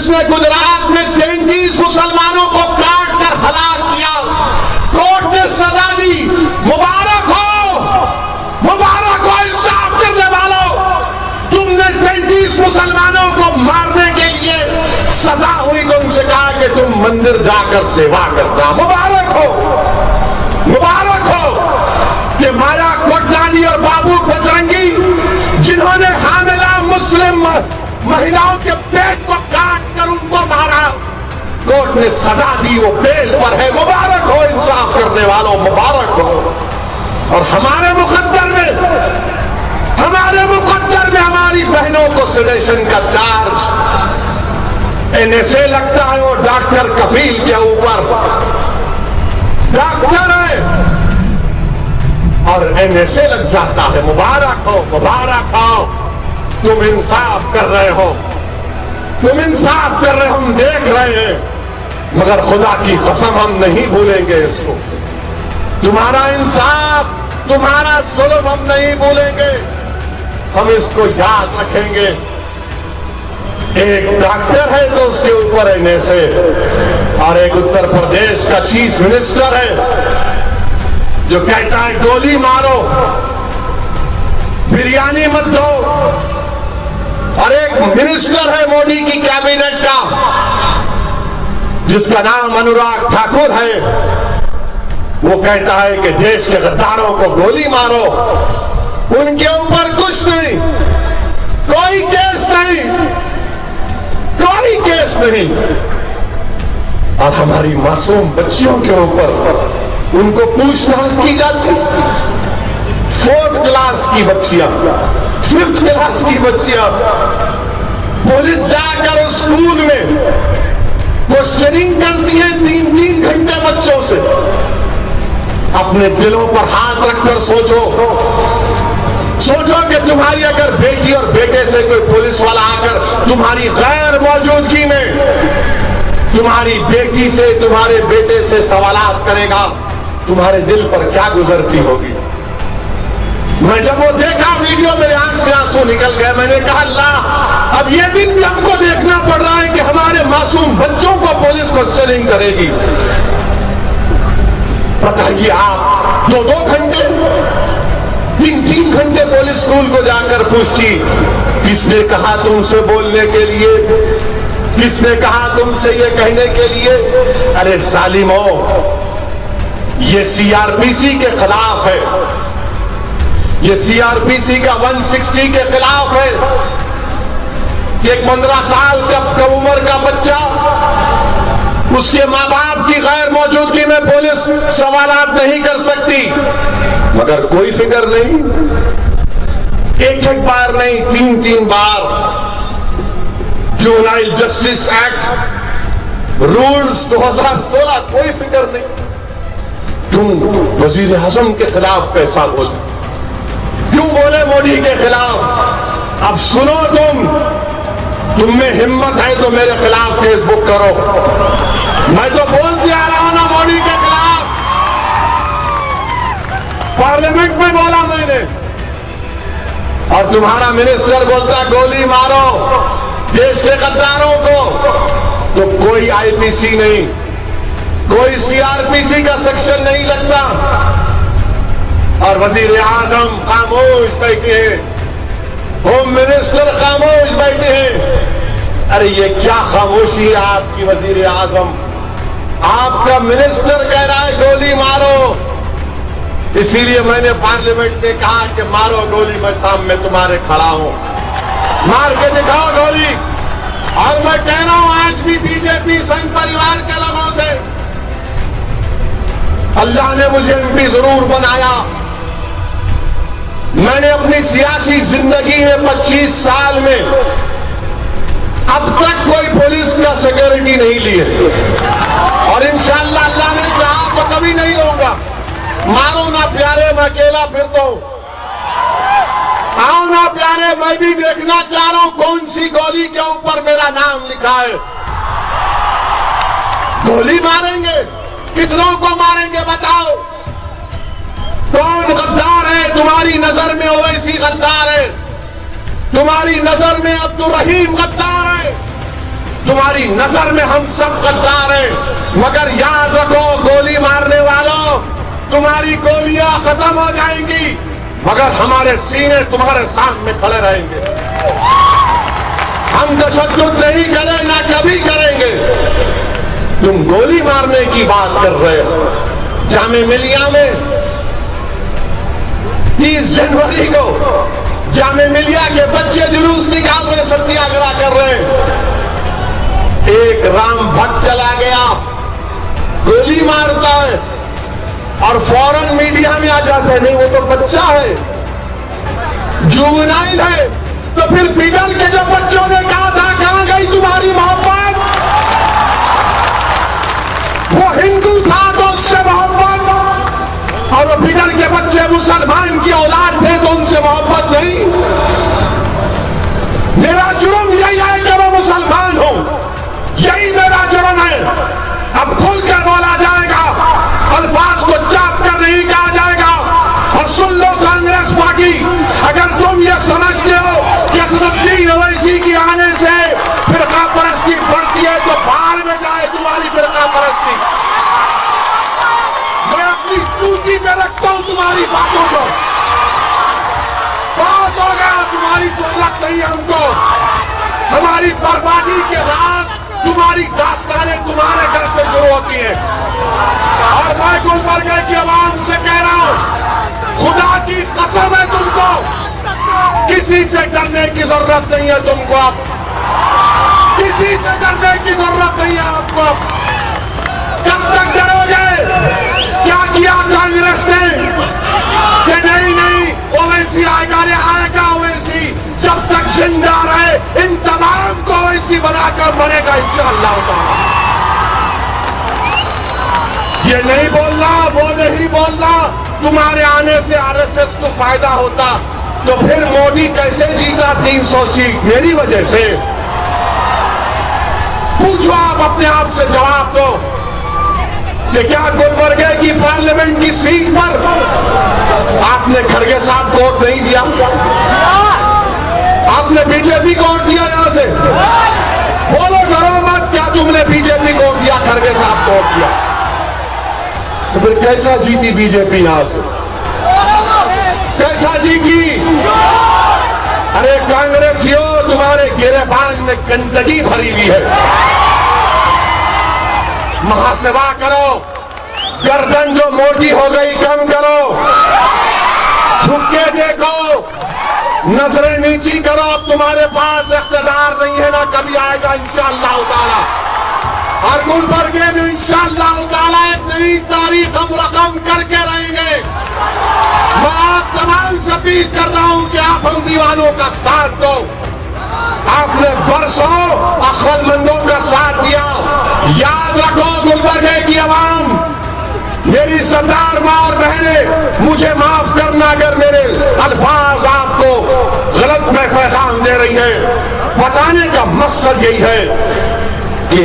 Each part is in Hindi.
जिसने गुजरात में 33 मुसलमानों को काट कर हलाक किया, कोर्ट ने सजा दी। मुबारक हो इंसाफ करने वालों, तुमने 33 मुसलमानों को मारने के लिए सजा हुई तो उनसे कहा कि तुम मंदिर जाकर सेवा करना। मुबारक हो कि माया कोटलानी और बाबू बजरंगी, जिन्होंने हामिला मुस्लिम महिलाओं के पेट को काट कर उनको मारा, कोर्ट ने सजा दी, वो बेल पर है। मुबारक हो इंसाफ करने वालों, मुबारक हो। और हमारे मुकद्दर में हमारी बहनों को सेडेशन का चार्ज एनएसए लगता है, वो डॉक्टर कफील के ऊपर डॉक्टर है और एनएसए लग जाता है। मुबारक हो, तुम इंसाफ कर रहे हो, हम देख रहे हैं, मगर खुदा की कसम हम नहीं भूलेंगे इसको। तुम्हारा इंसाफ, तुम्हारा जुल्म हम नहीं भूलेंगे, हम इसको याद रखेंगे। एक डॉक्टर है तो उसके ऊपर एनएसए, और एक उत्तर प्रदेश का चीफ मिनिस्टर है जो कहता है गोली मारो, बिरयानी मत दो। और एक मिनिस्टर है मोदी की कैबिनेट का जिसका नाम अनुराग ठाकुर है, वो कहता है कि देश के गद्दारों को गोली मारो। उनके ऊपर कुछ नहीं, कोई केस नहीं, और हमारी मासूम बच्चियों के ऊपर उनको पूछताछ की जाती। 4th क्लास की बच्चियां, 5th क्लास की बच्चियां, पुलिस जाकर उस स्कूल में क्वेश्चनिंग करती है 3-3 घंटे बच्चों से। अपने दिलों पर हाथ रखकर सोचो कि तुम्हारी अगर बेटी और बेटे से कोई पुलिस वाला आकर तुम्हारी गैर मौजूदगी में तुम्हारी बेटी से, तुम्हारे बेटे से सवालात करेगा, तुम्हारे दिल पर क्या गुजरती होगी। मैं जब वो देखा वीडियो, मेरे आंख से आंसू निकल गए। मैंने कहा अल्लाह, अब ये दिन भी हमको देखना पड़ रहा है कि हमारे मासूम बच्चों को पुलिस क्वेश्चनिंग करेगी। बताइए आप, 2-2 घंटे, 3-3 घंटे पुलिस स्कूल को जाकर पूछती, किसने कहा तुमसे बोलने के लिए, किसने कहा तुमसे ये कहने के लिए। अरे जालिमो, ये सीआरपीसी के खिलाफ है, ये सीआरपीसी का 160 के खिलाफ है। एक 15 साल का उम्र का बच्चा, उसके माँ बाप की गैर मौजूदगी में पुलिस सवालात नहीं कर सकती, मगर कोई फिक्र नहीं। एक बार नहीं, 3-3 बार। जुवेनाइल जस्टिस एक्ट रूल्स 2016, कोई फिक्र नहीं। क्यों वजीर आजम के खिलाफ कैसा बोले, क्यों बोले मोदी के खिलाफ। अब सुनो, तुम में हिम्मत है तो मेरे खिलाफ केस बुक करो। मैं तो बोलते आ रहा हूं ना मोदी के खिलाफ, पार्लियामेंट में बोला मैंने, और तुम्हारा मिनिस्टर बोलता गोली मारो देश के गद्दारों को। तो कोई आईपीसी नहीं, कोई सीआरपीसी का सेक्शन नहीं लगता, और वजीर आजम खामोश बैठे हैं, होम मिनिस्टर खामोश बैठे हैं। अरे ये क्या खामोशी है आपकी वजीर आजम, आपका मिनिस्टर कह रहा है गोली मारो। इसीलिए मैंने पार्लियामेंट में कहा कि मारो गोली, मैं सामने तुम्हारे खड़ा हूं, मार के दिखाओ गोली। और मैं कह रहा हूं आज भी बीजेपी संघ परिवार के लोगों से, अल्लाह ने मुझे एमपी जरूर बनाया। मैंने अपनी सियासी जिंदगी में 25 साल में अब तक कोई पुलिस का सिक्योरिटी नहीं ली है, और इंशाअल्लाह अल्लाह ने चाहा तो कभी नहीं लूंगा। मारो ना प्यारे, मैं अकेला फिरता हूं। आओ ना प्यारे, मैं भी देखना चाह रहा हूं कौन सी गोली के ऊपर मेरा नाम लिखा है। गोली मारेंगे, कितनों को मारेंगे बताओ। कौन गद्दार है तुम्हारी नजर में? ओवैसी गद्दार है तुम्हारी नजर में, अब्दुल रहीम गद्दार है, तुम्हारी नजर में हम सब गद्दार हैं, मगर याद रखो गोली मारने वालों, तुम्हारी गोलियां खत्म हो जाएंगी मगर हमारे सीने तुम्हारे सामने खड़े रहेंगे। हम तशद्दुद नहीं करें, ना कभी करेंगे। तुम गोली मारने की बात कर रहे हो। जामे मिलिया में 30 जनवरी को जामे मिलिया के बच्चे जुलूस निकाल रहे, सत्याग्रह कर रहे हैं। एक राम भक्त चला गया, गोली मारता है और फौरन मीडिया में आ जाता है, नहीं वो तो बच्चा है, जुवेनाइल है। तो फिर बिगल के जो बच्चों ने कहा था कहां गई तुम्हारी मोहब्बत? वो हिंदू था तो उससे मोहब्बत, और वो बिगल के बच्चे मुसलमान की औलाद थे तो उनसे मोहब्बत नहीं। मेरा जुर्म यही है कि मैं मुसलमान हूं, यही मेरा जुर्म है। अब खुलकर बोला जाएगा, अल्फाज को चाप कर नहीं कहा जाएगा। और सुन लो कांग्रेस पार्टी, अगर तुम ये समझते हो कि असदुद्दीन ओवैसी की आने से फिरका परस्ती बढ़ती है तो बाहर में जाए तुम्हारी फिरका परस्ती। मैं अपनी जूती पे रखता हूं तुम्हारी बातों को। बहुत हो गया, तुम्हारी जरूरत नहीं है हमको। हमारी बर्बादी के राज, तुम्हारी दास्तानें तुम्हारे घर से शुरू होती हैं। और मैं गुलबर्गे की आवाम से कह रहा हूं, खुदा की कसम है तुमको, किसी से डरने की जरूरत नहीं है तुमको। अब किसी से डरने की जरूरत नहीं है आपको। कब तक डरोगे? क्या किया कांग्रेस ने कि नहीं नहीं ओवैसी आएगा, रे आएगा ओवैसी। जब तक जिंदा रहे इन तमाम को ओवैसी बनाकर मरेगा इंशाअल्लाह ताला। ये नहीं बोलना, वो नहीं बोलना। तुम्हारे आने से आरएसएस को फायदा होता तो फिर मोदी कैसे जीता 300 सीट? मेरी वजह से। पूछो, आप अपने आप से जवाब दो कि क्या गुलबर्गे की पार्लियामेंट की सीट पर आपने खड़गे साहब को वोट नहीं दिया? आपने बीजेपी को वोट दिया? यहां से बोलो, करो मत, क्या तुमने बीजेपी को वोट दिया, खड़गे साहब को वोट दिया? तो फिर कैसा जीती बीजेपी? यहां से कैसा जीती? अरे कांग्रेसियों, तुम्हारे गिरेबान में गंदगी भरी हुई है। महासेवा करो, गर्दन जो मोटी हो गई कम करो, झुक के देखो, नजरें नीची करो। अब तुम्हारे पास इख्तियार नहीं है, ना कभी आएगा इंशाअल्लाह ताला। और गुलबर्गे में इंशाअल्लाह ताला एक नई तारीख हम रकम करके रहेंगे। मैं आप तमाम से अपील कर रहा हूं कि आप हम दीवानों का साथ दो। आपने बरसों अक्लमंदों का साथ दिया। याद रखो गुलबर्गे की आवाम, मेरी सरदार मां और बहनें, मुझे माफ करना अगर मेरे अल्फाज आपको गलत में पैगाम दे रही है। बताने का मकसद यही है कि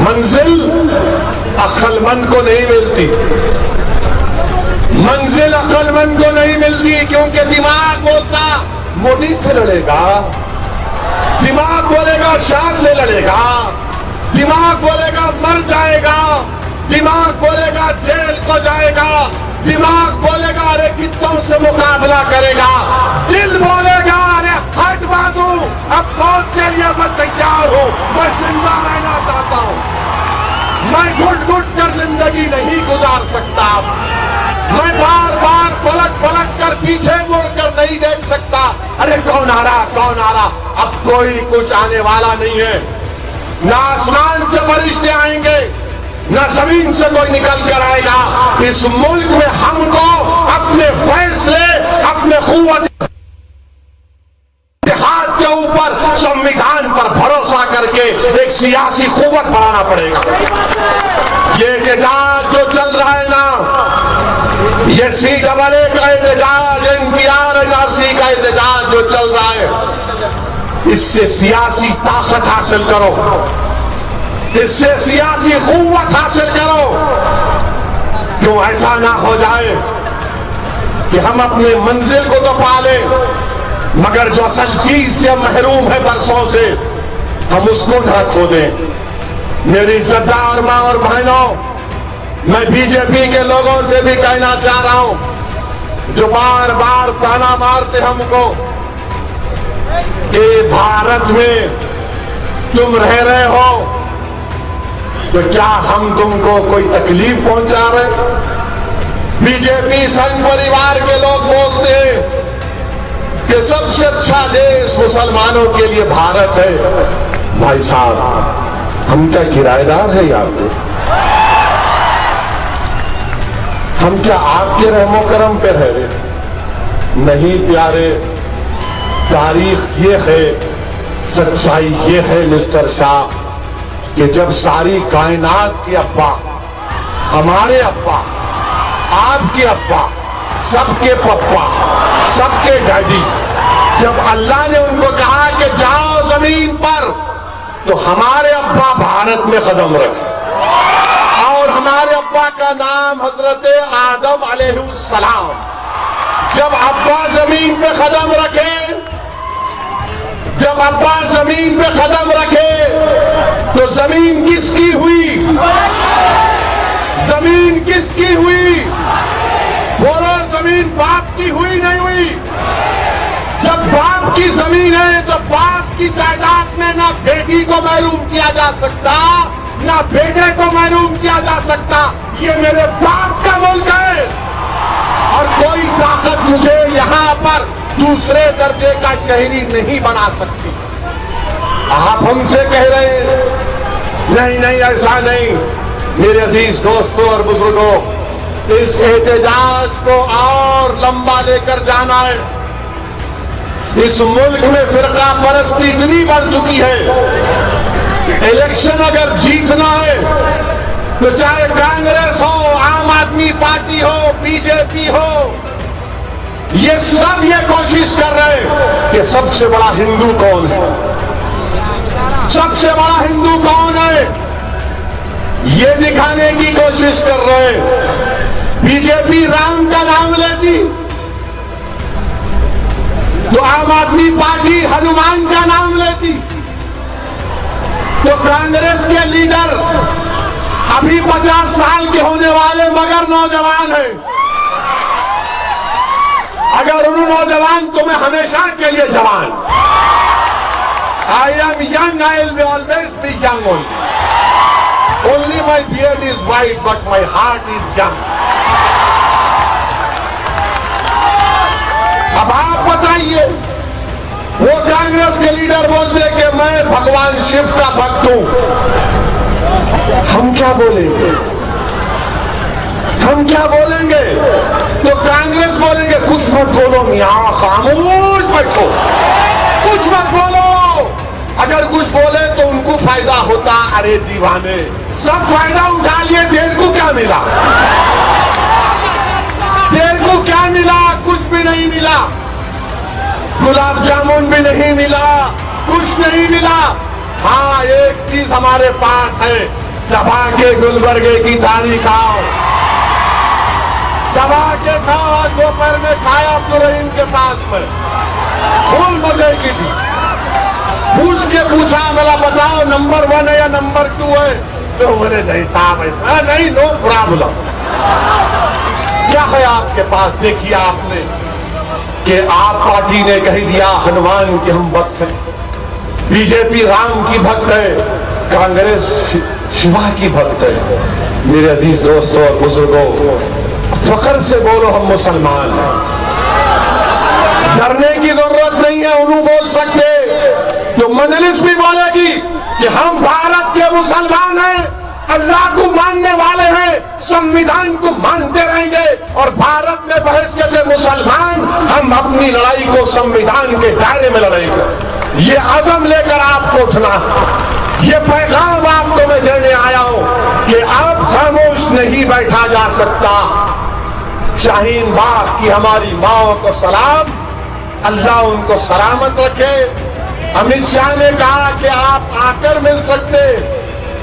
मंजिल अक्लमंद को नहीं मिलती, मंजिल अक्लमंद को नहीं मिलती, क्योंकि दिमाग बोलता मोदी से लड़ेगा, दिमाग बोलेगा शाह से लड़ेगा, दिमाग बोलेगा मर जाएगा, दिमाग बोलेगा जेल को जाएगा, दिमाग बोलेगा अरे कितनों से मुकाबला करेगा, दिल बोलेगा अरे हट बाजू, अब मौत के लिए मैं तैयार हूं, मैं जिंदा रहना चाहता हूं, मैं घुट घुट कर जिंदगी नहीं गुजार सकता, मैं बार बार पलट पलट कर पीछे मुड़कर नहीं देख सकता। अरे कौन आ रहा, कौन आ रहा? अब कोई कुछ आने वाला नहीं है। ना आसमान से फरिश्ते आएंगे, ना जमीन से कोई निकल कर आएगा। इस मुल्क में हमको अपने फैसले, अपने कुव्वत हाथ के ऊपर, संविधान पर भरोसा करके एक सियासी कुव्वत बनाना पड़ेगा। ये एहतजाज जो चल रहा है ना, ये CAA का एहतजाज, NPR NRC का एहतजाज जो चल रहा है, इससे सियासी ताकत हासिल करो, इससे सियासी कुव्वत हासिल करो। क्यों ऐसा ना हो जाए कि हम अपने मंजिल को तो पा लें, मगर जो असल चीज से महरूम है बरसों से, हम उसको ना खो दें। मेरी इज्जतदार मां और बहनों, मैं बीजेपी के लोगों से भी कहना चाह रहा हूं, जो बार बार ताना मारते हमको कि भारत में तुम रह रहे हो, तो क्या हम तुमको कोई तकलीफ पहुंचा रहे? बीजेपी संघ परिवार के लोग बोलते हैं कि सबसे अच्छा देश मुसलमानों के लिए भारत है। भाई साहब, हम क्या किराएदार है यहाँ पे? हम क्या आपके रहमो करम पे रह रहे? नहीं प्यारे, तारीख ये है, सच्चाई ये है मिस्टर शाह, कि जब सारी कायनात के अब्बा, हमारे अब्बा, आपके अब्बा, सबके पप्पा, सबके डैडी, जब अल्लाह ने उनको कहा कि जाओ जमीन पर, तो हमारे अब्बा भारत में कदम रखे। और हमारे अब्बा का नाम हजरत आदम अलैहिस्सलाम। जब अब्बा जमीन पे कदम रखे, जब अब्बा जमीन पे कदम रखे, तो जमीन किसकी हुई? जमीन किसकी हुई? बोलो, जमीन बाप की हुई नहीं हुई? जब बाप की जमीन है तो बाप की जायदाद में ना बेटी को महरूम किया जा सकता, ना बेटे को महरूम किया जा सकता। ये मेरे बाप का मुल्क है और कोई ताकत मुझे यहाँ पर दूसरे दर्जे का शहरी नहीं बना सकती। आप हमसे कह रहे हैं नहीं नहीं, ऐसा नहीं। मेरे अजीज दोस्तों और बुजुर्गों, इस एहतजाज को और लंबा लेकर जाना है। इस मुल्क में फिरका परस्ती इतनी बढ़ चुकी है, इलेक्शन अगर जीतना है तो चाहे कांग्रेस हो, आम आदमी पार्टी हो, बीजेपी हो, ये सब ये कोशिश कर रहे हैं कि सबसे बड़ा हिंदू कौन है, सबसे बड़ा हिंदू कौन है, ये दिखाने की कोशिश कर रहे हैं। बीजेपी राम का नाम लेती तो आम आदमी पार्टी हनुमान का नाम लेती। तो कांग्रेस के लीडर अभी 50 साल के होने वाले मगर नौजवान हैं। अगर उन नौजवान तो मैं हमेशा के लिए जवान। I am young, I will always be young only my beard is white but my heart is young. अब आप बताइए, वो कांग्रेस के लीडर बोलते कि मैं भगवान शिव का भक्त हूं, हम क्या बोलेंगे? हम क्या बोलेंगे? तो कांग्रेस बोलेंगे कुछ मत बोलो मियां, खामोश बैठो, कुछ मत बोलो। अगर कुछ बोले तो उनको फायदा होता। अरे दीवाने, सब फायदा उठा लिए, देर को क्या मिला? देर को क्या मिला? कुछ भी नहीं मिला। गुलाब जामुन भी नहीं मिला, कुछ नहीं मिला। हाँ, एक चीज हमारे पास है, दबा के गुलबर्गे की थाली खाओ, दबा के खाओ। आज दोपहर में खाया अब्दुल रहीम के पास में, फुल मजे की थी। पूछ के पूछा, मेरा बताओ नंबर 1 है या नंबर 2 है? तो बोले नहीं साहब ऐसा नहीं, नो प्रॉब्लम। क्या है आपके पास? देखिए आपने कि आप पार्टी ने कह दिया हनुमान के हम भक्त हैं, बीजेपी राम की भक्त है, कांग्रेस शिवा की भक्त है। मेरे अजीज दोस्तों और बुजुर्गों, फख्र से बोलो हम मुसलमान हैं, डरने की जरूरत नहीं है। उन्होंने बोल सकते तो मजलिस भी बोलेगी कि हम भारत के मुसलमान हैं, अल्लाह को मानने वाले हैं, संविधान को मानते रहेंगे और भारत में बहस के मुसलमान हम अपनी लड़ाई को संविधान के दायरे में लड़ेंगे। ये अज़म लेकर आपको उठना, ये पैगाम आपको मैं देने आया हूं कि अब खामोश नहीं बैठा जा सकता। शाहीन बाग की हमारी माओ को सलाम, अल्लाह उनको सलामत रखे। अमित शाह ने कहा कि आप आकर मिल सकते,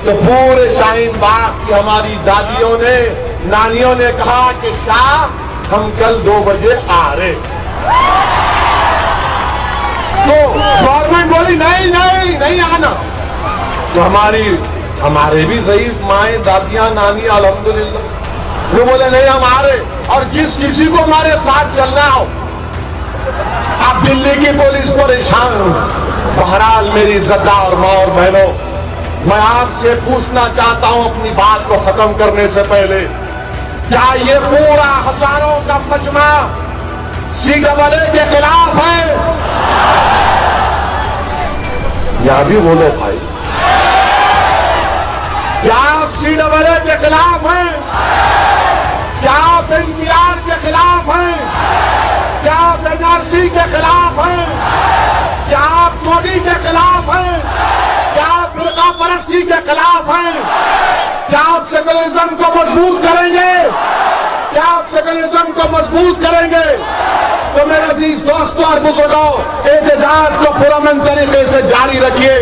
तो पूरे शाहीन बाग की हमारी दादियों ने, नानियों ने कहा कि शाह हम कल 2 बजे आ रहे। तो गवर्नमेंट बोली नहीं नहीं नहीं आना। तो हमारे भी ज़ईफ माए दादियां नानी अल्हम्दुलिल्लाह, वो बोले नहीं हमारे, और जिस किसी को हमारे साथ चलना हो। अब दिल्ली की पुलिस परेशान। बहरहाल मेरी इज्जतदार माँ और बहनों, मैं आपसे पूछना चाहता हूं अपनी बात को खत्म करने से पहले, क्या ये पूरा हजारों का मजमा CAA के खिलाफ है? या भी बोलो भाई, क्या आप CAA के खिलाफ हैं? क्या आप NPR के खिलाफ हैं? क्या आप NRC के खिलाफ हैं? क्या आप मोदी के खिलाफ हैं? क्या आप फिरका परस्ती के खिलाफ हैं? क्या आप सेकुलरिज्म को मजबूत करेंगे? क्या आप सेकुलरिज्म को मजबूत करेंगे? तो मेरे अजीज दोस्तों और बुजुर्गों, एहतजाज को पुरअमन तरीके से जारी रखिए।